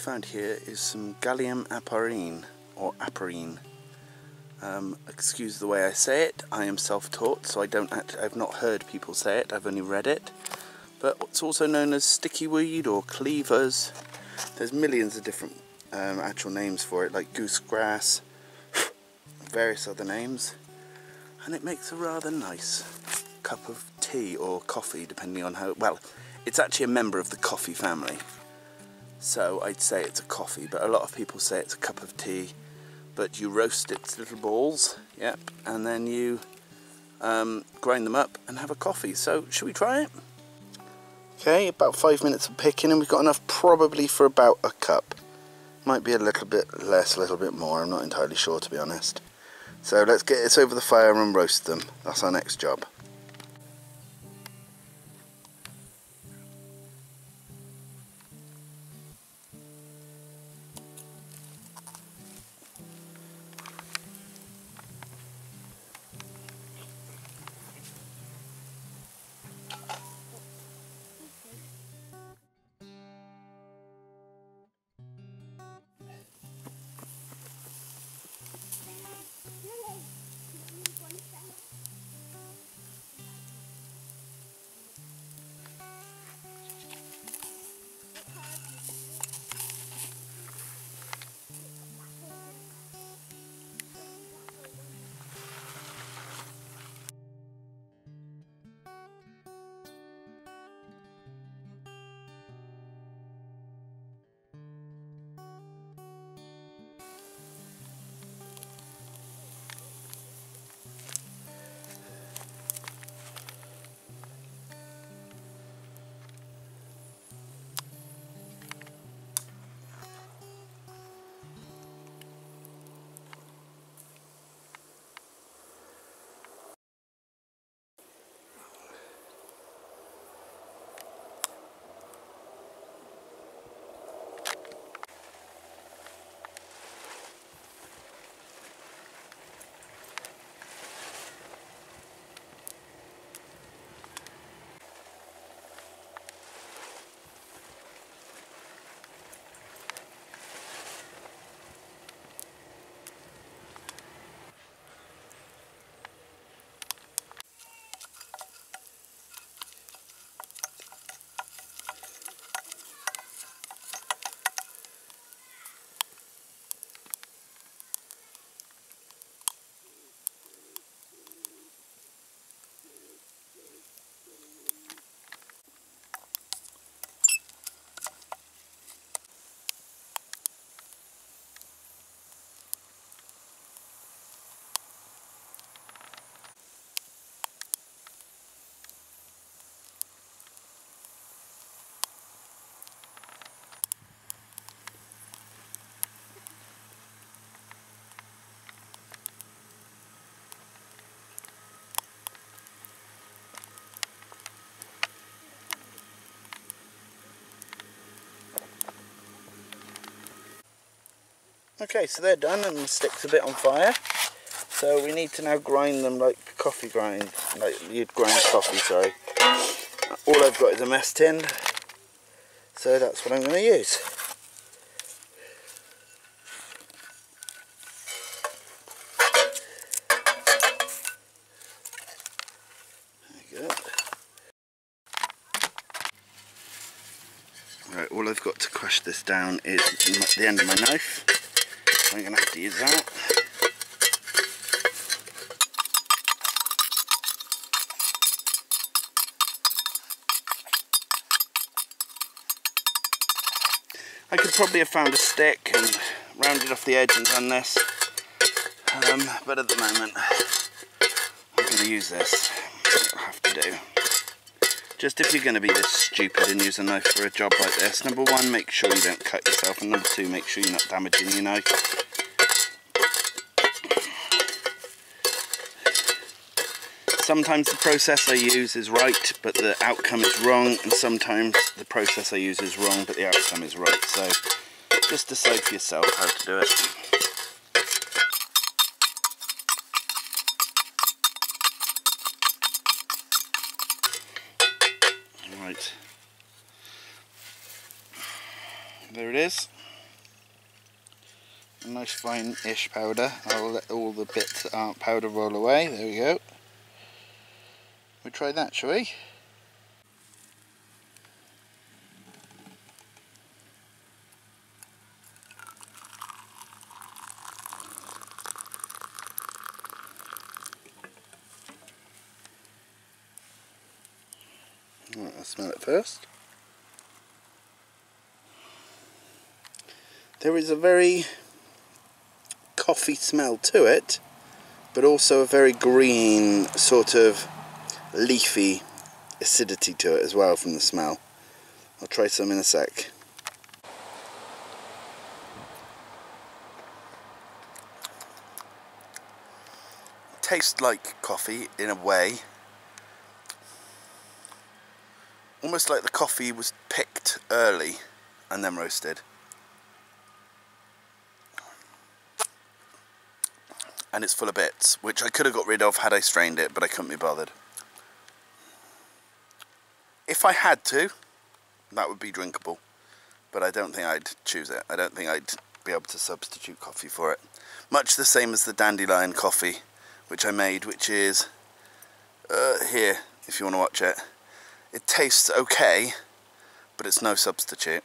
found here is some gallium aperine, or aperine. Excuse the way I say it, I am self-taught, so I've not heard people say it, I've only read it. But it's also known as sticky weed or cleavers. There's millions of different actual names for it, like goosegrass, various other names. And it makes a rather nice cup of tea or coffee, depending on how, well, it's actually a member of the coffee family. So I'd say it's a coffee, but a lot of people say it's a cup of tea. But you roast its little balls, yep, and then you grind them up and have a coffee. So, should we try it? Okay, about 5 minutes of picking, and we've got enough probably for about a cup. Might be a little bit less, a little bit more, I'm not entirely sure, to be honest. So let's get this over the fire and roast them. That's our next job. Okay, so they're done and the stick's a bit on fire. So we need to now grind them like coffee grind, like you'd grind coffee, sorry. All I've got is a mess tin, so that's what I'm going to use. There you go. Right, all I've got to crush this down is the end of my knife. I'm going to have to use that. I could probably have found a stick and rounded off the edge and done this, but at the moment I'm going to use this. I'll have to do. Just if you're going to be this stupid and use a knife for a job like this, number one, make sure you don't cut yourself, and number two, make sure you're not damaging your knife. Sometimes the process I use is right, but the outcome is wrong, and sometimes the process I use is wrong, but the outcome is right. So just decide for yourself how to do it. Right, there it is. A nice fine-ish powder. I'll let all the bits that aren't powder roll away. There we go. We'll try that, shall we? Right, I'll smell it first. There is a very coffee smell to it, but also a very green, sort of leafy acidity to it as well from the smell. I'll try some in a sec. Tastes like coffee in a way. Almost like the coffee was picked early and then roasted. And it's full of bits, which I could have got rid of had I strained it, but I couldn't be bothered. If I had to, that would be drinkable, but I don't think I'd choose it. I don't think I'd be able to substitute coffee for it. Much the same as the dandelion coffee, which I made, which is here, if you want to watch it. It tastes okay, but it's no substitute.